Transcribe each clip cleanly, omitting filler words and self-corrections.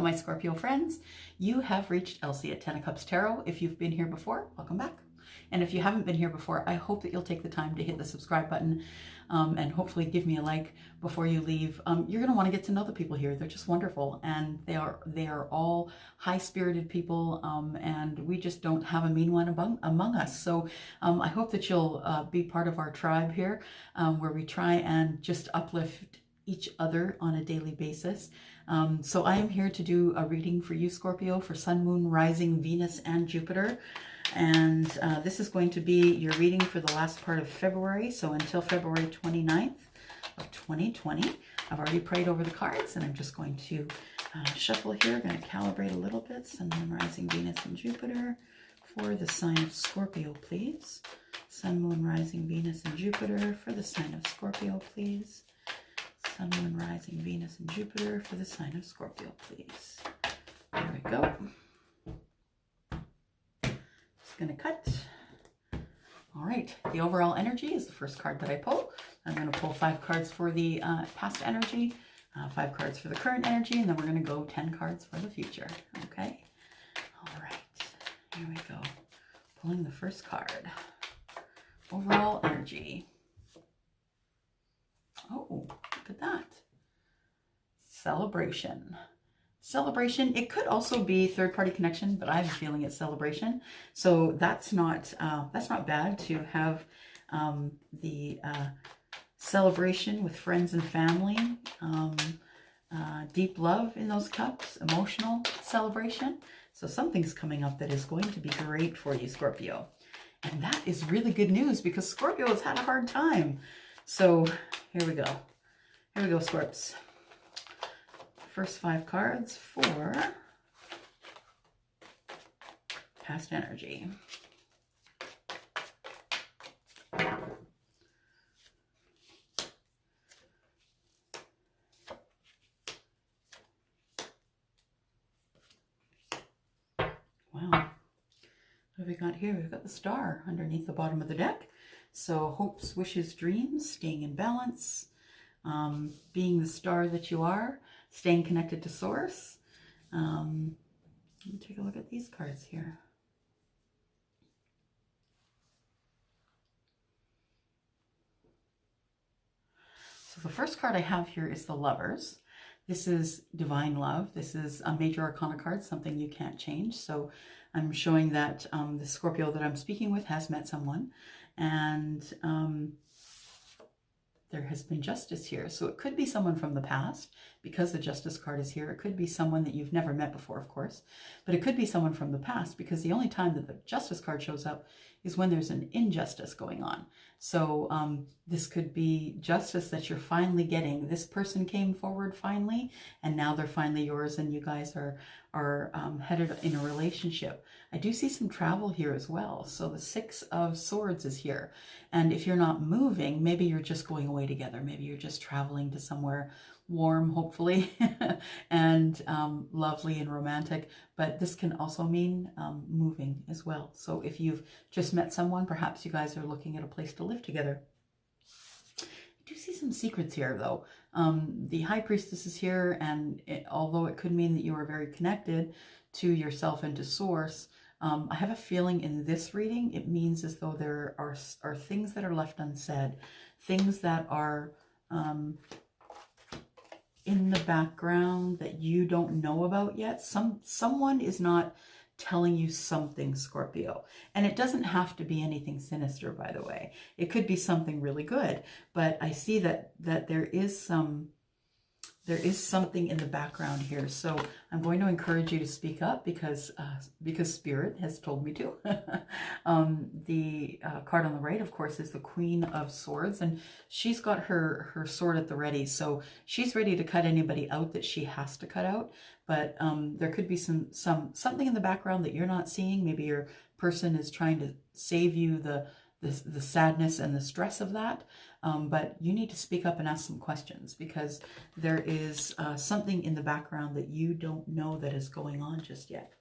Hello, my Scorpio friends. You have reached Elsie at 10 of Cups Tarot. If you've been here before, welcome back. And if you haven't been here before, I hope that you'll take the time to hit the subscribe button and hopefully give me a like before you leave. You're going to want to get to know the people here. They're just wonderful, and they are all high-spirited people, and we just don't have a mean one among us. So I hope that you'll be part of our tribe here, where we try and just uplift each other on a daily basis. So I am here to do a reading for you, Scorpio, for Sun, Moon, Rising, Venus, and Jupiter. And this is going to be your reading for the last part of February, so until February 29th of 2020. I've already prayed over the cards, and I'm just going to shuffle here. I'm going to calibrate a little bit. Sun, Moon, Rising, Venus, and Jupiter for the sign of Scorpio, please. Sun, Moon, Rising, Venus, and Jupiter for the sign of Scorpio, please. Sun, Moon, Rising, Venus, and Jupiter for the sign of Scorpio, please. There we go. Just going to cut. All right. The overall energy is the first card that I pull. I'm going to pull 5 cards for the past energy, 5 cards for the current energy, and then we're going to go 10 cards for the future. Okay? All right. Here we go. Pulling the first card. Overall energy. Oh, look at that. Celebration. Celebration. It could also be third-party connection, but I'm feeling it's celebration. So that's not bad to have the celebration with friends and family. Deep love in those cups. Emotional celebration. So something's coming up that is going to be great for you, Scorpio. And that is really good news because Scorpio has had a hard time. So here we go. Here we go, Scorps. First 5 cards for past energy. Wow. What have we got here? We've got the star underneath the bottom of the deck. So hopes, wishes, dreams, staying in balance, being the star that you are, staying connected to source. Let me take a look at these cards here. So the first card I have here is the Lovers. This is divine love. This is a major arcana card, something you can't change. So I'm showing that the Scorpio that I'm speaking with has met someone, and there has been justice here. So it could be someone from the past, because the Justice card is here. It could be someone that you've never met before, of course, but it could be someone from the past, because the only time that the Justice card shows up is when there's an injustice going on. So this could be justice that you're finally getting. This person came forward finally, and now they're finally yours, and you guys are headed in a relationship. I do see some travel here as well. So the 6 of Swords is here. And if you're not moving, maybe you're just going away together. Maybe you're just traveling to somewhere warm, hopefully, and lovely and romantic. But this can also mean moving as well. So if you've just met someone, perhaps you guys are looking at a place to live together. I do see some secrets here, though. The High Priestess is here, and although it could mean that you are very connected to yourself and to Source, I have a feeling in this reading, it means as though there are things that are left unsaid, things that are in the background that you don't know about yet. Someone is not telling you something, Scorpio. And it doesn't have to be anything sinister, by the way. It could be something really good. But I see that there is something in the background here. So I'm going to encourage you to speak up because Spirit has told me to. The card on the right, of course, is the Queen of Swords, and she's got her sword at the ready. So she's ready to cut anybody out that she has to cut out. But there could be something in the background that you're not seeing. Maybe your person is trying to save you the sadness and the stress of that. But you need to speak up and ask some questions, because there is something in the background that you don't know that is going on just yet.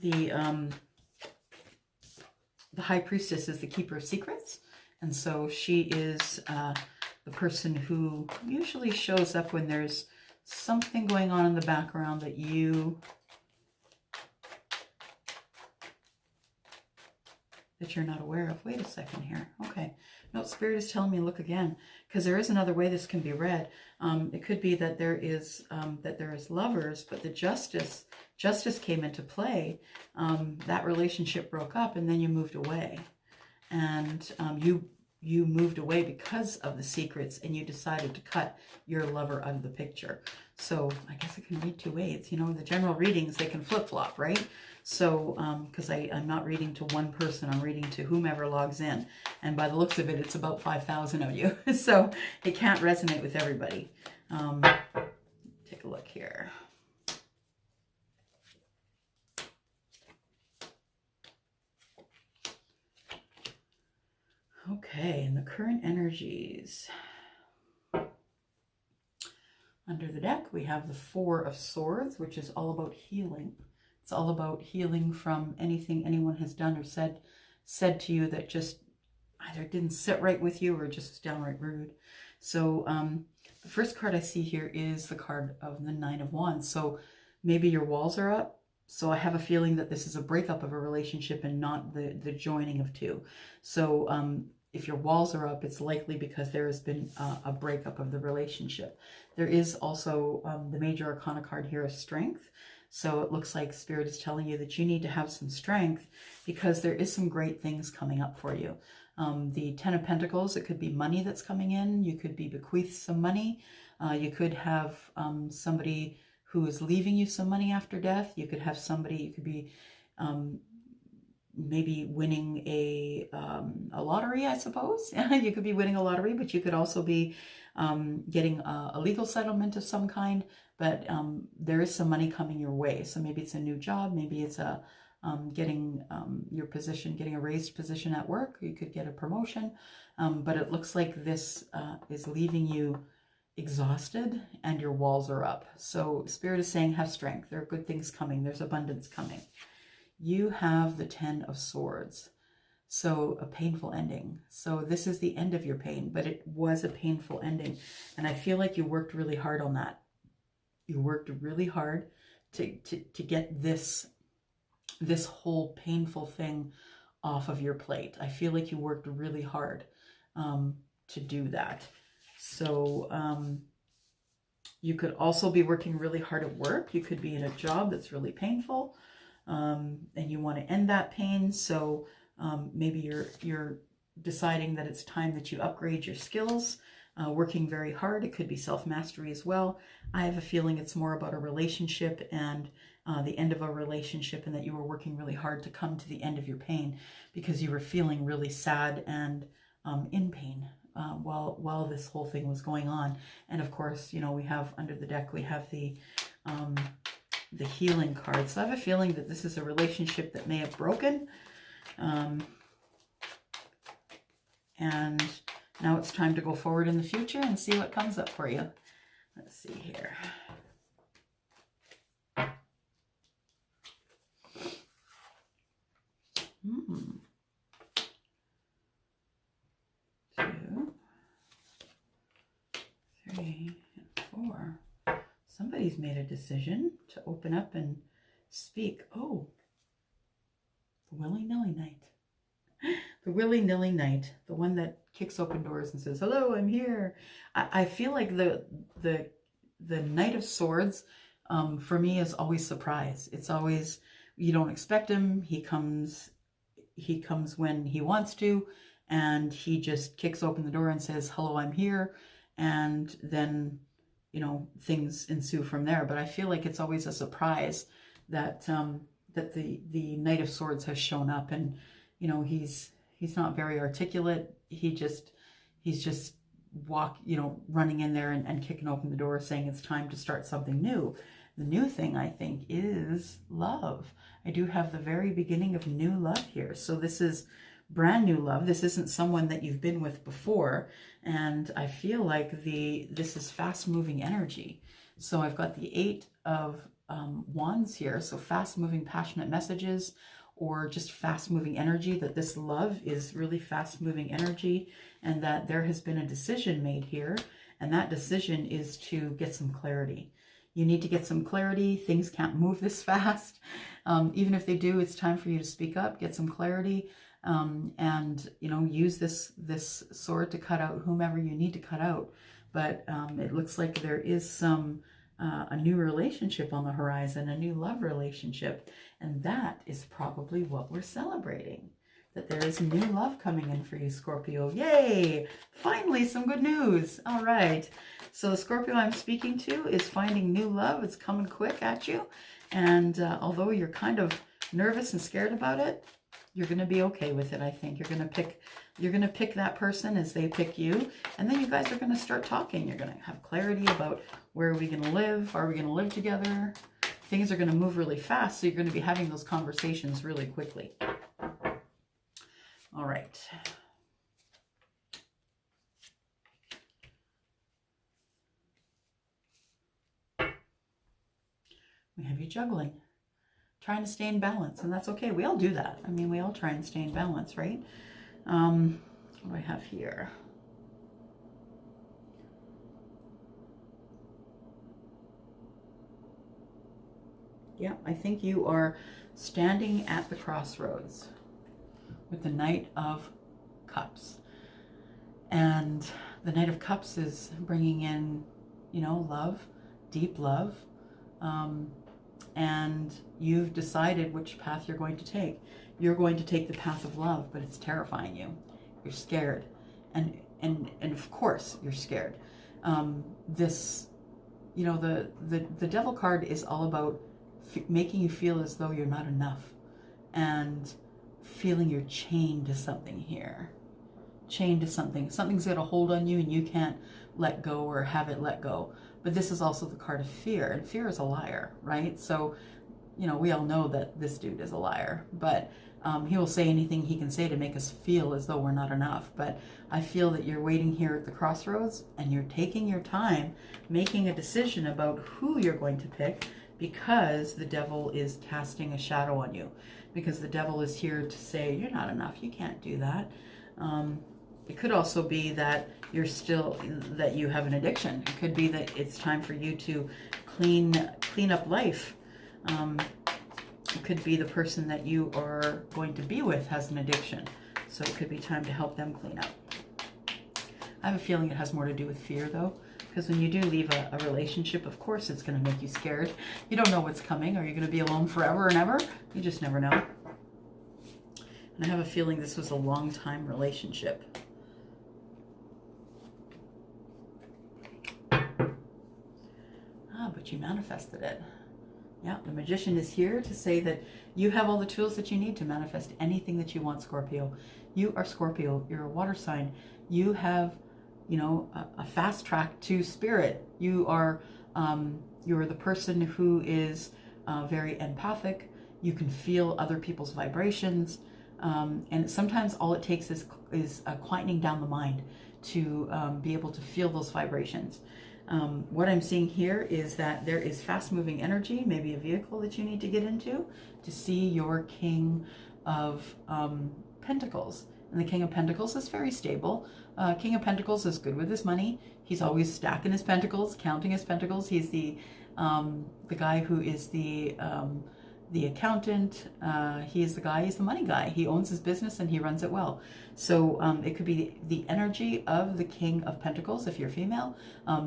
The High Priestess is the Keeper of Secrets, and so she is the person who usually shows up when there's something going on in the background that you're not aware of. Wait a second here. Okay. No, Spirit is telling me look again, because there is another way this can be read. It could be that there is lovers, but the justice came into play. That relationship broke up, and then you moved away, and you moved away because of the secrets, and you decided to cut your lover out of the picture. So I guess it can read two ways. You know, the general readings, they can flip-flop, right? So, because I'm not reading to one person, I'm reading to whomever logs in. And by the looks of it, it's about 5,000 of you. So it can't resonate with everybody. Take a look here. Okay, and the current energies. Under the deck, we have the Four of Swords, which is all about healing. It's all about healing from anything anyone has done or said to you that just either didn't sit right with you or just was downright rude. So the first card I see here is the card of the Nine of Wands. So maybe your walls are up. So I have a feeling that this is a breakup of a relationship and not the joining of two. So if your walls are up, it's likely because there has been a breakup of the relationship. There is also the Major Arcana card here of Strength. So it looks like Spirit is telling you that you need to have some strength because there is some great things coming up for you. The Ten of Pentacles, it could be money that's coming in. You could be bequeathed some money. You could have somebody who is leaving you some money after death. You could have somebody, you could be maybe winning a lottery, I suppose. You could be winning a lottery, but you could also be getting a legal settlement of some kind. But there is some money coming your way. So maybe it's a new job. Maybe it's a getting your position, getting a raised position at work. You could get a promotion. But it looks like this is leaving you exhausted and your walls are up. So Spirit is saying have strength. There are good things coming. There's abundance coming. You have the Ten of Swords. So a painful ending. So this is the end of your pain, but it was a painful ending. And I feel like you worked really hard on that. You worked really hard to get this whole painful thing off of your plate. I feel like you worked really hard to do that. So you could also be working really hard at work. You could be in a job that's really painful and you want to end that pain. So maybe you're deciding that it's time that you upgrade your skills, working very hard. It could be self-mastery as well. I have a feeling it's more about a relationship and the end of a relationship, and that you were working really hard to come to the end of your pain because you were feeling really sad and in pain while this whole thing was going on. And of course, you know, we have under the deck, we have the healing card. So I have a feeling that this is a relationship that may have broken. And now it's time to go forward in the future and see what comes up for you. Let's see here. Two, three, and four. Somebody's made a decision to open up and speak. Oh, the willy-nilly knight. The willy-nilly knight, the one that kicks open doors and says, hello, I'm here. I feel like the Knight of Swords, for me, is always surprise. It's always, you don't expect him. He comes when he wants to, and he just kicks open the door and says, hello, I'm here. And then, you know, things ensue from there. But I feel like it's always a surprise that that the Knight of Swords has shown up. And, you know, he's not very articulate. He's just running in there and kicking open the door saying it's time to start something new. The new thing, I think, is love. I do have the very beginning of new love here. So this is brand new love. This isn't someone that you've been with before. And I feel like this is fast moving energy. So I've got the Eight of Wands here. So fast moving, passionate messages, or just fast moving energy, that this love is really fast moving energy, and that there has been a decision made here, And that decision is to get some clarity. You need to get some clarity. Things can't move this fast. Even if they do, it's time for you to speak up, get some clarity, and, you know, use this sword to cut out whomever you need to cut out. But it looks like there is a new relationship on the horizon, a new love relationship. And that is probably what we're celebrating. That there is new love coming in for you, Scorpio. Yay! Finally, some good news. All right. So the Scorpio I'm speaking to is finding new love. It's coming quick at you. And although you're kind of nervous and scared about it, you're going to be okay with it, I think. You're going to pick that person as they pick you. And then you guys are going to start talking. You're going to have clarity about where are we going to live? Are we going to live together? Things are going to move really fast. So you're going to be having those conversations really quickly. All right. We have you juggling, trying to stay in balance, and that's okay. We all do that. I mean, we all try and stay in balance, right? What do I have here? Yeah, I think you are standing at the crossroads with the Knight of Cups. And the Knight of Cups is bringing in, you know, love, deep love. And you've decided which path you're going to take. You're going to take the path of love, but it's terrifying you. You're scared. And of course you're scared. This, you know, the Devil card is all about making you feel as though you're not enough. And feeling you're chained to something here. Chained to something. Something's got a hold on you and you can't let go or have it let go. But this is also the card of fear. And fear is a liar, right? So, you know, we all know that this dude is a liar. But he will say anything he can say to make us feel as though we're not enough. But I feel that you're waiting here at the crossroads and you're taking your time making a decision about who you're going to pick, because the devil is casting a shadow on you. Because the devil is here to say, you're not enough, you can't do that. It could also be that that you have an addiction. It could be that it's time for you to clean up life. It could be the person that you are going to be with has an addiction. So it could be time to help them clean up. I have a feeling it has more to do with fear, though. Because when you do leave a relationship, of course it's going to make you scared. You don't know what's coming. Are you going to be alone forever and ever? You just never know. And I have a feeling this was a long-time relationship. But you manifested it. Yeah, the Magician is here to say that you have all the tools that you need to manifest anything that you want, Scorpio. You are Scorpio. You're a water sign. You have, you know, a fast track to spirit. You are the person who is very empathic. You can feel other people's vibrations. And sometimes all it takes is quietening down the mind to be able to feel those vibrations. What I'm seeing here is that there is fast-moving energy, maybe a vehicle that you need to get into to see your King of Pentacles. And the King of Pentacles is very stable. King of Pentacles is good with his money. He's always stacking his pentacles, counting his pentacles. He's the guy who is the accountant. He's the money guy. He owns his business and he runs it well. So it could be the energy of the King of Pentacles if you're female.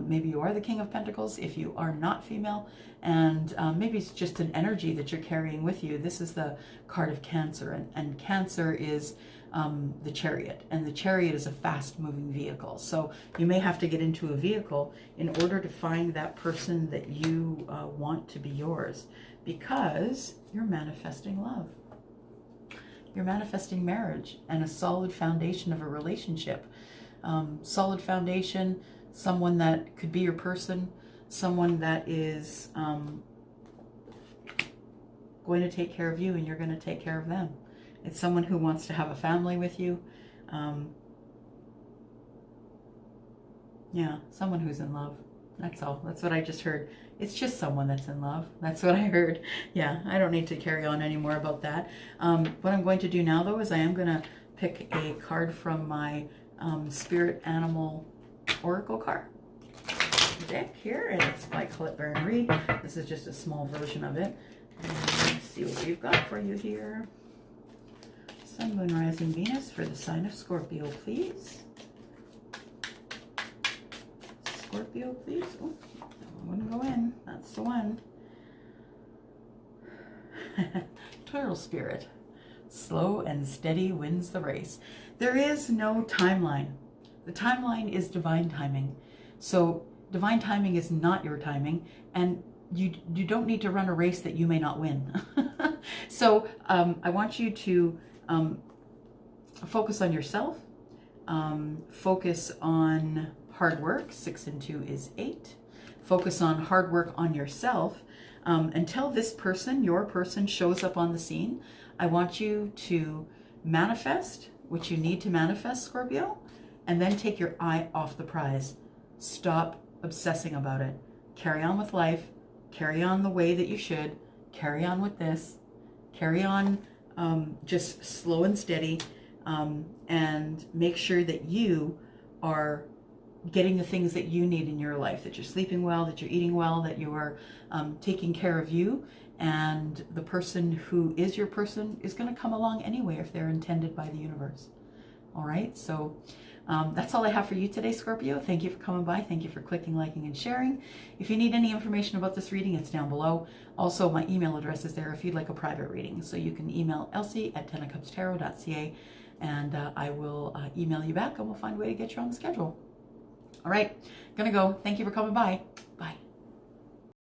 Maybe you are the King of Pentacles if you are not female. And maybe it's just an energy that you're carrying with you. This is the card of Cancer. And Cancer is the Chariot. And the Chariot is a fast-moving vehicle. So you may have to get into a vehicle in order to find that person that you want to be yours. Because you're manifesting love. You're manifesting marriage and a solid foundation of a relationship. Solid foundation, someone that could be your person, someone that is going to take care of you and you're going to take care of them. It's someone who wants to have a family with you. Yeah, someone who's in love. That's all. That's what I just heard. It's just someone that's in love. That's what I heard. Yeah, I don't need to carry on anymore about that. What I'm going to do now, though, is I am going to pick a card from my Spirit Animal Oracle card. deck here, and it's by Colette Baron-Reid. This is just a small version of it. And let's see what we've got for you here. Sun, Moon, Rising, Venus for the sign of Scorpio, please. Scorpio, please. Oh, that one wouldn't go in. That's the one. Turtle Spirit. Slow and steady wins the race. There is no timeline. The timeline is divine timing. So divine timing is not your timing, and you don't need to run a race that you may not win. So I want you to focus on yourself, focus on hard work. 6 and 2 is 8. Focus on hard work on yourself until this person, your person, shows up on the scene. I want you to manifest what you need to manifest, Scorpio, and then take your eye off the prize. Stop obsessing about it. Carry on with life. Carry on the way that you should. Carry on with this. Carry on just slow and steady, and make sure that you are getting the things that you need in your life, that you're sleeping well, that you're eating well, that you are taking care of you, and the person who is your person is going to come along anyway if they're intended by the universe. All right, so that's all I have for you today, Scorpio. Thank you for coming by. Thank you for clicking, liking, and sharing. If you need any information about this reading, it's down below. Also, my email address is there if you'd like a private reading. So you can email elsie@tenofcupstarot.ca, and I will email you back, and we'll find a way to get you on the schedule. All right, gonna go. Thank you for coming by.